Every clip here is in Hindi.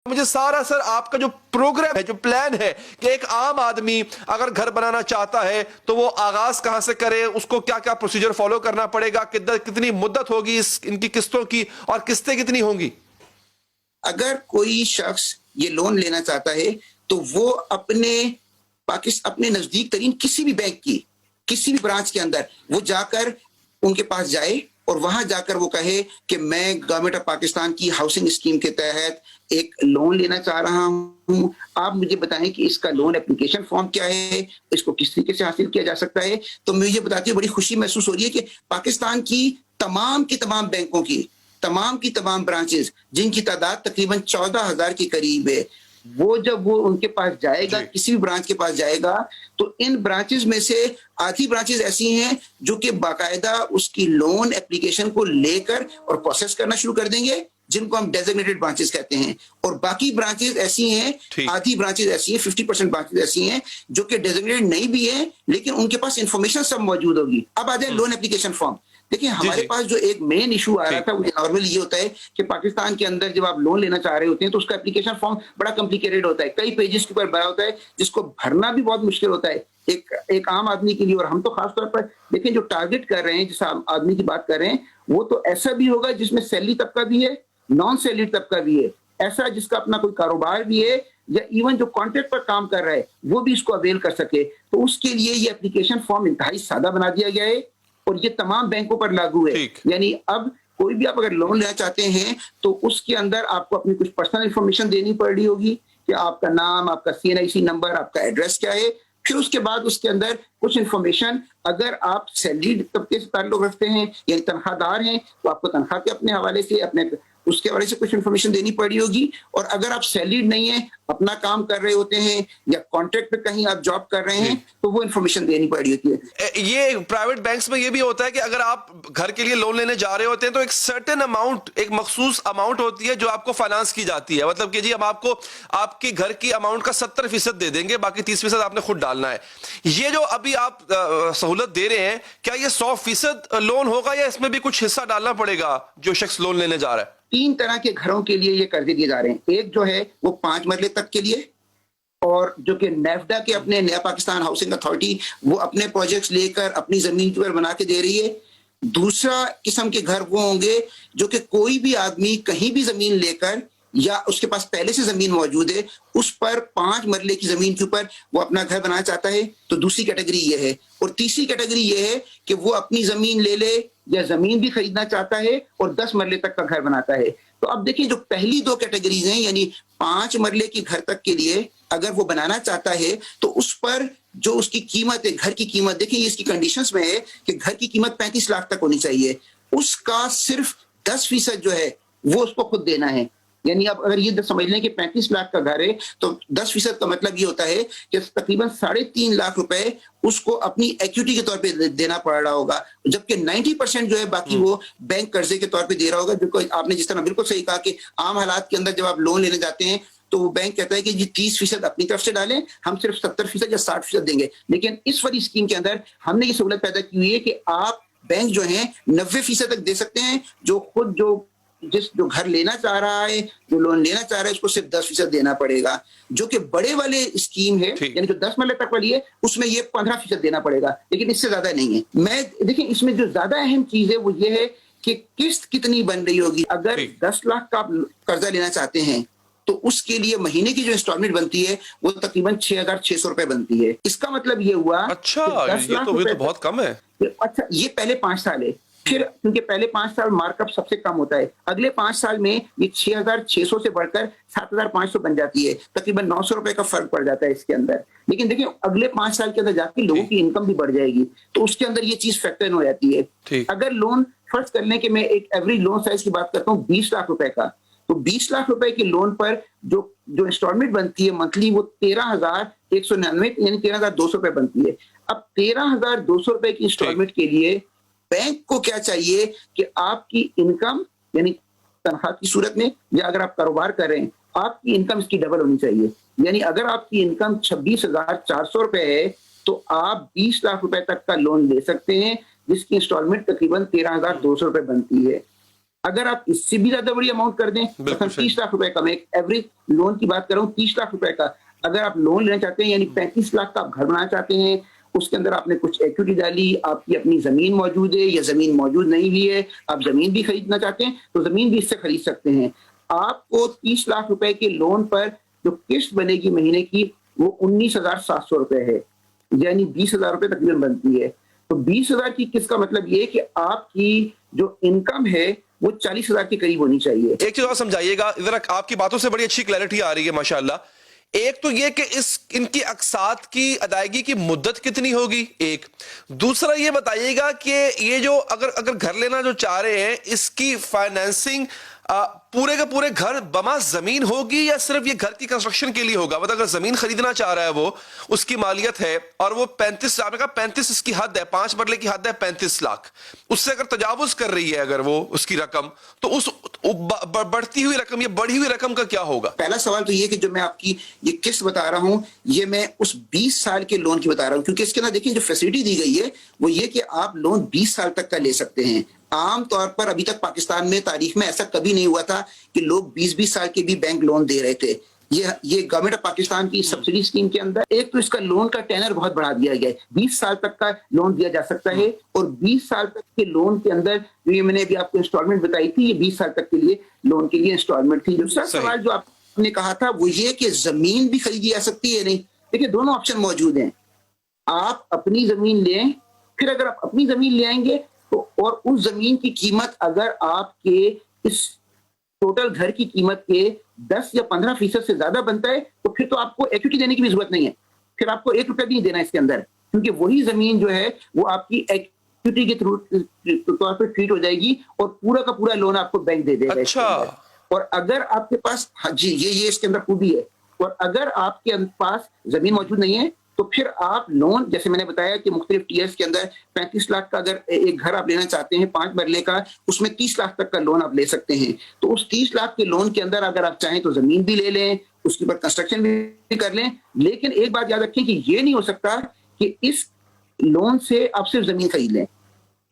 मुझे सारा सर आपका जो प्रोग्राम है, जो प्लान है कि एक आम आदमी अगर घर बनाना चाहता है तो वो आगाज कहां से करे, उसको क्या क्या प्रोसीजर फॉलो करना पड़ेगा, कितनी मुद्दत होगी इनकी किस्तों की और किस्तें कितनी होंगी। अगर कोई शख्स ये लोन लेना चाहता है तो वो अपने नजदीक तरीन किसी भी बैंक की किसी भी ब्रांच के अंदर वो जाकर उनके पास जाए और वहां जाकर वो कहे कि मैं गवर्नमेंट ऑफ पाकिस्तान की हाउसिंग स्कीम के तहत एक लोन लेना चाह रहा हूं, आप मुझे बताएं कि इसका लोन एप्लीकेशन फॉर्म क्या है, इसको किस तरीके से हासिल किया जा सकता है। तो मुझे बताते हुए बड़ी खुशी महसूस हो रही है कि पाकिस्तान की तमाम बैंकों की तमाम ब्रांचेस जिनकी तादाद तकरीबन 14,000 के करीब है, वो जब वो उनके पास जाएगा, किसी भी ब्रांच के पास जाएगा, तो इन ब्रांचेस में से आधी ब्रांचेस ऐसी हैं जो कि बाकायदा उसकी लोन एप्लीकेशन को लेकर और प्रोसेस करना शुरू कर देंगे, जिनको हम डेजिग्नेटेड ब्रांचेस कहते हैं। और बाकी ब्रांचेस ऐसी हैं, आधी ब्रांचेस ऐसी हैं, 50% ब्रांचेस ऐसी हैं जो कि डेजिग्नेटेड नहीं भी हैं, लेकिन उनके पास इंफॉर्मेशन सब मौजूद होगी। अब आ जाए लोन एप्लीकेशन फॉर्म। देखिए, हमारे पास जो एक मेन इशू आ रहा था वो नॉर्मली ये होता है कि पाकिस्तान के अंदर जब आप लोन लेना चाह रहे होते हैं तो उसका एप्लीकेशन फॉर्म बड़ा कॉम्प्लिकेटेड होता है, कई पेजेस के ऊपर भरा होता है, जिसको भरना भी बहुत मुश्किल होता है एक आम आदमी के लिए। और हम तो खासतौर पर देखें, जो टारगेट कर रहे हैं, जिस आदमी की बात कर रहे हैं, वो तो ऐसा भी होगा जिसमें सैलरी तबका भी है, नॉन सैलरी तबका भी है, ऐसा जिसका अपना कोई कारोबार भी है, या इवन जो कॉन्ट्रैक्ट पर काम कर रहा है वो भी इसको अवेल कर सके। तो उसके लिए ये एप्लीकेशन फॉर्म इंतहाई सादा बना दिया गया है और ये तमाम बैंकों पर लागू है। यानी अब कोई भी आप अगर लोन लेना चाहते हैं तो उसके अंदर आपको अपनी कुछ पर्सनल इंफॉर्मेशन देनी पड़ रही होगी कि आपका नाम, आपका CNIC नंबर, आपका एड्रेस क्या है। फिर उसके बाद उसके अंदर कुछ इंफॉर्मेशन, अगर आप सैलरी तबके से ताल्लुक रखते हैं यानी तनख्वाहदार हैं, तो आपको तनख्वाह के अपने हवाले से उसके हवाले से कुछ इन्फॉर्मेशन देनी पड़ी होगी। और अगर आप सैलरीड नहीं है, अपना काम कर रहे होते हैं या कॉन्ट्रैक्ट पे कहीं आप जॉब कर रहे हैं, तो वो इन्फॉर्मेशन देनी पड़ी होती है। ये प्राइवेट बैंक्स में ये भी होता है कि अगर आप घर के लिए लोन लेने जा रहे होते हैं तो एक सर्टेन अमाउंट, एक मखसूस अमाउंट होती है जो आपको फाइनेंस की जाती है, मतलब कि जी हम आपको आपके घर की अमाउंट का 70% दे देंगे, बाकी 30% आपने खुद डालना है। ये जो अभी आप सहूलत दे रहे हैं, क्या ये 100% लोन होगा या इसमें भी कुछ हिस्सा डालना पड़ेगा जो शख्स लोन लेने जा रहा है? 3 तरह के घरों के लिए ये कर्जे दिए जा रहे हैं। एक जो है वो 5 मरले तक के लिए, और जो कि नेफ्डा के अपने नया पाकिस्तान हाउसिंग अथॉरिटी वो अपने प्रोजेक्ट्स लेकर अपनी जमीन पर बना के दे रही है। दूसरा किस्म के घर वो होंगे जो कि कोई भी आदमी कहीं भी जमीन लेकर या उसके पास पहले से जमीन मौजूद है, उस पर 5 मरले की जमीन के ऊपर वो अपना घर बनाना चाहता है, तो दूसरी कैटेगरी ये है। और तीसरी कैटेगरी ये है कि वो अपनी जमीन ले ले या जमीन भी खरीदना चाहता है और 10 मरले तक का घर बनाता है। तो अब देखिए, जो पहली 2 कैटेगरीज हैं, यानी 5 मरले की घर तक के लिए अगर वो बनाना चाहता है तो उस पर जो उसकी कीमत है, घर की कीमत, देखिए इसकी कंडीशंस में है कि घर की कीमत 35 लाख तक होनी चाहिए, उसका सिर्फ 10% जो है वो उसको खुद देना है। यानी अब अगर ये समझ लें कि 35 लाख का घर है तो 10% का मतलब ये होता है कि तकरीबन 3.5 लाख रुपए उसको अपनी इक्विटी के तौर पे देना पड़ रहा होगा, जबकि 90% जो है बाकी वो बैंक कर्जे के तौर पे दे रहा होगा। जो आपने जिस तरह बिल्कुल सही कहा कि आम हालात के अंदर जब आप लोन लेने जाते हैं तो वो बैंक कहता है कि जी 30% अपनी तरफ से डालें, हम सिर्फ 70% या 60% देंगे। लेकिन इस वाली स्कीम के अंदर हमने ये सहूलत पैदा की हुई है कि आप बैंक जो है 90% तक दे सकते हैं, जो खुद जो घर लेना चाह रहा है, जो लोन लेना चाह रहा है, उसको सिर्फ 10% देना पड़ेगा। जो कि बड़े वाले स्कीम है, यानी जो 10 मरले तक वाली है, उसमें ये 15% देना पड़ेगा, लेकिन इससे ज्यादा नहीं है। देखिए, इसमें जो ज्यादा अहम चीज है वो ये है कि किस्त कितनी बन रही होगी। अगर 10 लाख का कर्जा लेना चाहते हैं तो उसके लिए महीने की जो इंस्टॉलमेंट बनती है वो तकरीबन 6,600 रुपए बनती है। इसका मतलब ये हुआ, अच्छा, ये तो बहुत कम है। अच्छा, ये पहले 5 साल है। फिर क्योंकि पहले 5 साल मार्कअप सबसे कम होता है, अगले 5 साल में ये 6,600 से बढ़कर 7,500 बन जाती है, तकरीबन 900 रुपए का फर्क पड़ जाता है इसके अंदर। लेकिन देखिए, अगले 5 साल के अंदर जाके लोगों की इनकम भी बढ़ जाएगी, तो उसके अंदर ये चीज फैक्टर इन हो जाती है। अगर लोन फर्ज कर लें कि मैं एक एवरेज लोन साइज की बात करता हूँ 20 लाख रुपए का, तो 20 लाख रुपए के लोन पर जो इंस्टॉलमेंट बनती है मंथली, वो 13,199 यानी 13,200 रुपए बनती है। अब 13,200 रुपए की इंस्टॉलमेंट के लिए बैंक को क्या चाहिए कि आपकी इनकम, यानी तनख्वाह की सूरत में या अगर आप कारोबार कर रहे हैं, आपकी इनकम इसकी डबल होनी चाहिए। यानी अगर आपकी इनकम 26,400 रुपए है तो आप 20 लाख रुपए तक का लोन ले सकते हैं, जिसकी इंस्टॉलमेंट तकरीबन 13,200 रुपए बनती है। अगर आप इससे भी ज्यादा बड़ी अमाउंट कर दें, बिल्कुल मतलब 30 लाख रुपए का, मैं एक एवरेज लोन की बात कर रहा हूँ, 30 लाख रुपए का अगर आप लोन लेना चाहते हैं, यानी 35 लाख का आप घर बनाना चाहते हैं, उसके अंदर आपने कुछ इक्विटी डाली, आपकी अपनी जमीन मौजूद है या जमीन मौजूद नहीं भी है, आप जमीन भी खरीदना चाहते हैं तो जमीन भी इससे खरीद सकते हैं। आपको 30 लाख रुपए के लोन पर जो किस्त बनेगी महीने की वो 19,700 रुपए है, यानी 20,000 रुपए तकरीबन बनती है। तो 20,000 की किस्त का मतलब ये है कि आपकी जो इनकम है वो 40,000 के करीब होनी चाहिए। एक चीज और समझाइएगा, इधर आपकी बातों से बड़ी अच्छी क्लैरिटी आ रही है माशाल्लाह। एक तो ये कि इनकी अकसात की अदायगी की मुद्दत कितनी होगी, एक। दूसरा ये बताइएगा कि ये जो अगर घर लेना जो चाह रहे हैं, इसकी फाइनेंसिंग पूरे का पूरे घर बमा जमीन होगी या सिर्फ ये घर की कंस्ट्रक्शन के लिए होगा? मतलब अगर जमीन खरीदना चाह रहा है वो, उसकी मालियत है और वो 35, आपने कहा 35 इसकी हद है, 5 मरले की हद है 35 लाख, उससे अगर तजावुज कर रही है अगर वो उसकी रकम, तो उस बढ़ती हुई रकम, ये बढ़ी हुई रकम का क्या होगा? पहला सवाल तो ये कि जो मैं आपकी ये किस्त बता रहा हूं, ये मैं उस 20 साल के लोन की बता रहा हूं, क्योंकि इसके अंदर देखिए जो फैसिलिटी दी गई है वो ये कि आप लोन 20 साल तक का ले सकते हैं। आम तौर पर अभी तक पाकिस्तान में तारीख में ऐसा कभी नहीं हुआ था कि लोग 20-20 साल के भी बैंक लोन दे रहे थे। ये गवर्नमेंट ऑफ पाकिस्तान की सब्सिडी स्कीम के अंदर एक तो इसका लोन का टेनर बहुत बढ़ा दिया गया है, 20 साल तक का लोन दिया जा सकता है, और 20 साल तक के लोन के अंदर जो ये मैंने अभी आपको इंस्टॉलमेंट बताई थी, ये 20 साल तक के लिए लोन के लिए इंस्टॉलमेंट थी। दूसरा सवाल जो आपने कहा था वो ये कि जमीन भी खरीदी जा सकती है, नहीं, देखिए दोनों ऑप्शन मौजूद हैं। आप अपनी जमीन लें, फिर अगर आप अपनी जमीन ले आएंगे तो और उस जमीन की कीमत अगर आपके इस टोटल घर की कीमत के 10 या 15% से ज्यादा बनता है तो फिर तो आपको इक्विटी देने की भी जरूरत नहीं है, फिर आपको 1 रुपया भी नहीं देना इसके अंदर, क्योंकि वही जमीन जो है वो आपकी इक्विटी के तौर पर ट्रीट हो जाएगी और पूरा का पूरा लोन आपको बैंक दे देगा। अच्छा। और अगर आपके पास, हाँ जी, ये इसके अंदर खूबी है, और अगर आपके पास जमीन मौजूद नहीं है तो फिर आप लोन, जैसे मैंने बताया कि मुख्तलिफ टीयर्स के अंदर 35 लाख का अगर एक घर आप लेना चाहते हैं 5 मरले का, उसमें 30 लाख तक का लोन आप ले सकते हैं। तो उस 30 लाख के लोन के अंदर अगर आप चाहें तो जमीन भी ले लें, उसके ऊपर कंस्ट्रक्शन भी कर लें, लेकिन एक बात याद रखें कि ये नहीं हो सकता कि इस लोन से आप सिर्फ जमीन खरीद लें,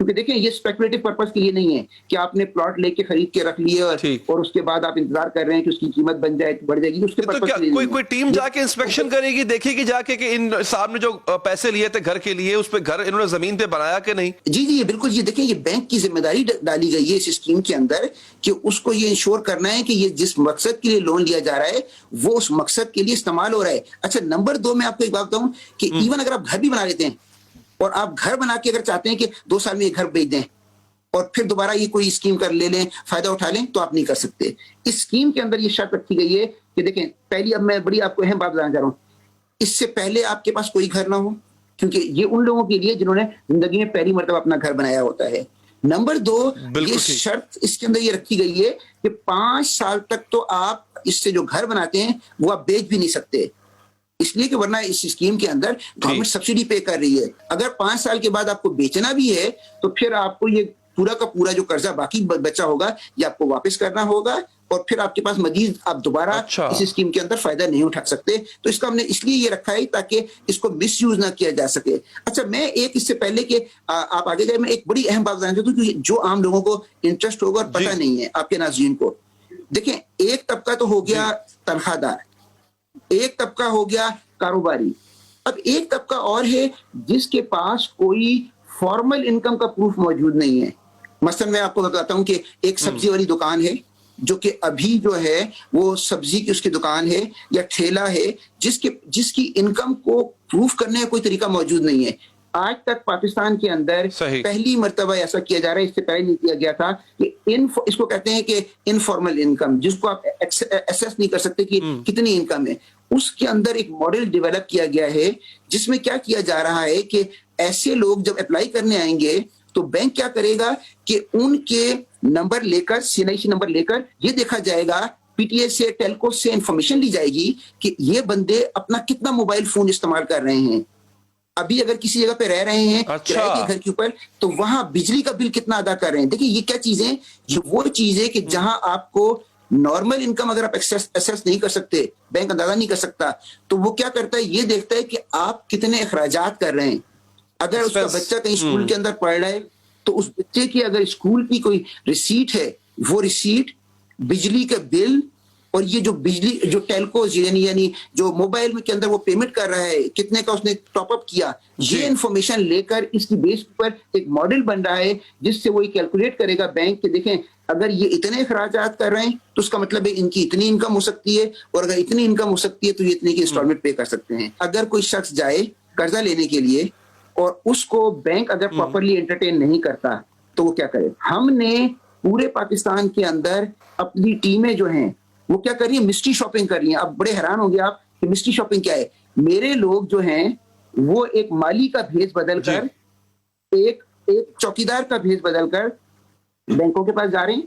क्योंकि देखिए ये स्पेकुलेटिव पर्पस के लिए नहीं है कि आपने प्लॉट लेके खरीद के रख लिए और उसके बाद आप इंतजार कर रहे हैं कि उसकी कीमत बन जाए, बढ़ जाएगी, उसके तो क्या कोई टीम जाके इंस्पेक्शन करेगी, देखेगी जाके कि इन साहब ने जो पैसे लिए थे घर के लिए, उस पे घर इन्होंने जमीन पे बनाया कि नहीं? जी जी बिल्कुल, ये देखिए ये बैंक की जिम्मेदारी डाली गई है इस स्कीम के अंदर कि उसको ये इंश्योर करना है कि ये जिस मकसद के लिए लोन लिया जा रहा है वो उस मकसद के लिए इस्तेमाल हो रहा है। अच्छा, नंबर 2 मैं आपको एक बात बताऊं कि इवन अगर आप घर भी बना लेते हैं और आप घर बना के अगर चाहते हैं कि 2 साल में ये घर बेच दें और फिर दोबारा ये कोई स्कीम कर ले लें, फायदा उठा लें, तो आप नहीं कर सकते। इस स्कीम के अंदर ये शर्त रखी गई है कि देखें, पहली, अब मैं बड़ी आपको अहम बात बताना चाह रहा हूं, इससे पहले आपके पास कोई घर ना हो, क्योंकि ये उन लोगों के लिए जिन्होंने जिंदगी में पहली मर्तबा अपना घर बनाया होता है। नंबर 2, ये शर्त इसके अंदर ये रखी गई है कि 5 साल तक तो आप इससे जो घर बनाते हैं वो आप बेच भी नहीं सकते, इसलिए कि वरना इस स्कीम के अंदर गवर्नमेंट सब्सिडी पे कर रही है। अगर 5 साल के बाद आपको बेचना भी है तो फिर आपको ये पूरा का पूरा जो कर्जा बाकी बचा होगा ये आपको वापस करना होगा, और फिर आपके पास मजीद आप दोबारा इस स्कीम के अंदर फायदा नहीं उठा सकते। तो इसका हमने इसलिए ये रखा है ताकि इसको मिसयूज ना किया जा सके। अच्छा, मैं एक इससे पहले कि आप आगे जाए, मैं एक बड़ी अहम बात बताना चाहता हूँ कि जो आम लोगों को इंटरेस्ट होगा और पता नहीं है आपके नाज़रीन को। देखें, एक तबका तो हो गया तनख्वाहदार, एक तबका हो गया कारोबारी, अब एक तबका और है जिसके पास कोई फॉर्मल इनकम का प्रूफ मौजूद नहीं है। मसलन मैं आपको बताता हूं कि एक सब्जी वाली दुकान है जो कि अभी जो है वो सब्जी की उसकी दुकान है या ठेला है जिसकी इनकम को प्रूफ करने का कोई तरीका मौजूद नहीं है। आज तक पाकिस्तान के अंदर पहली मर्तबा ऐसा किया जा रहा है, इससे पहले नहीं किया गया था, कि इसको कहते हैं कि इनफॉर्मल इनकम, जिसको आप एसेस नहीं कर सकते कि कितनी इनकम है। उसके अंदर एक मॉडल डेवलप किया गया है जिसमें क्या किया जा रहा है कि ऐसे लोग जब अप्लाई करने आएंगे तो बैंक क्या करेगा कि उनके नंबर लेकर, CNIC नंबर लेकर ये देखा जाएगा, PTA से, टेलको से इंफॉर्मेशन ली जाएगी कि ये बंदे अपना कितना मोबाइल फोन इस्तेमाल कर रहे हैं, अभी अगर किसी जगह पे रह रहे हैं किराए के घर के ऊपर तो वहां बिजली का बिल कितना अदा कर रहे हैं। देखिए ये क्या चीजें, ये वो चीजें कि जहां आपको नॉर्मल इनकम अगर आप एसेस नहीं कर सकते, बैंक अंदाजा नहीं कर सकता, तो वो क्या करता है, ये देखता है कि आप कितने अखराजात कर रहे हैं। अगर उसका बच्चा कहीं स्कूल के अंदर पढ़ रहा है तो उस बच्चे की अगर स्कूल की कोई रिसीट है वो रिसीट, बिजली का बिल और ये जो बिजली जो टेलकोज यानी जो मोबाइल के अंदर वो पेमेंट कर रहा है, कितने का उसने टॉप अप किया, ये इंफॉर्मेशन लेकर इसकी बेस पर एक मॉडल बन रहा है जिससे वो कैलकुलेट करेगा बैंक के, देखें अगर ये इतने अखराजात कर रहे हैं तो उसका मतलब है इनकी इतनी इनकम हो सकती है, और अगर इतनी इनकम हो सकती है तो ये इतने की इंस्टॉलमेंट पे कर सकते हैं। अगर कोई शख्स जाए कर्जा लेने के लिए और उसको बैंक अगर प्रॉपरली एंटरटेन नहीं करता तो वो क्या करे। हमने पूरे पाकिस्तान के अंदर अपनी टीमें जो हैं वो क्या कर रही है, मिस्ट्री शॉपिंग कर रही हैं। अब बड़े हैरान होंगे आप कि मिस्ट्री शॉपिंग क्या है। मेरे लोग जो हैं वो एक माली का भेज बदलकर एक चौकीदार का भेज बदलकर बैंकों के पास जा रहे हैं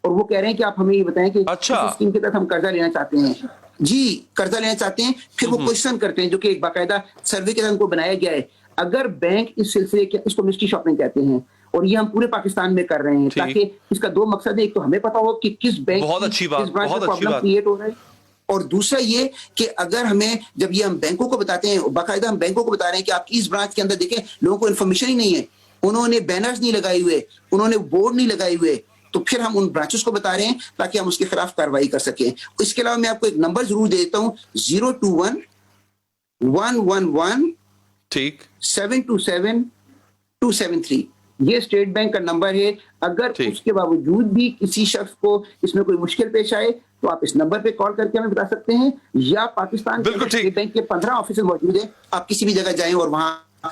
और वो कह रहे हैं कि आप हमें ये बताएं कि अच्छा। इस स्कीम के तहत हम कर्जा लेना चाहते हैं। जी, कर्जा लेना चाहते हैं। फिर वो क्वेश्चन करते हैं जो कि एक बाकायदा सर्वे के तहत उनको बनाया गया है। अगर बैंक इस सिलसिले के, इसको मिस्ट्री शॉपिंग कहते हैं, और ये हम पूरे पाकिस्तान में कर रहे हैं ताकि इसका दो मकसद है, एक तो हमें पता हो कि किस बैंक बहुत अच्छी बात, किस ब्रांच बहुत में अच्छी प्रॉब्लम बात। क्रिएट हो रहा है, और दूसरा ये कि अगर हमें जब ये हम बैंकों को बताते हैं, बाकायदा हम बैंकों को बता रहे हैं कि आपकी इस ब्रांच के अंदर देखें लोगों को इन्फॉर्मेशन ही नहीं है, उन्होंने बैनर्स नहीं लगाए हुए, उन्होंने बोर्ड नहीं लगाए हुए, तो फिर हम उन ब्रांचेस को बता रहे हैं ताकि हम उसके खिलाफ कार्रवाई कर सकें। इसके अलावा मैं आपको एक नंबर जरूर दे देता हूं, 021-111 ठीक 727-273। ये स्टेट बैंक का नंबर है। अगर उसके बावजूद भी किसी शख्स को इसमें कोई मुश्किल पेश आए तो आप इस नंबर पे कॉल करके हमें बता सकते हैं, या पाकिस्तान के स्टेट बैंक के 15 ऑफिस मौजूद है, आप किसी भी जगह जाएं और वहां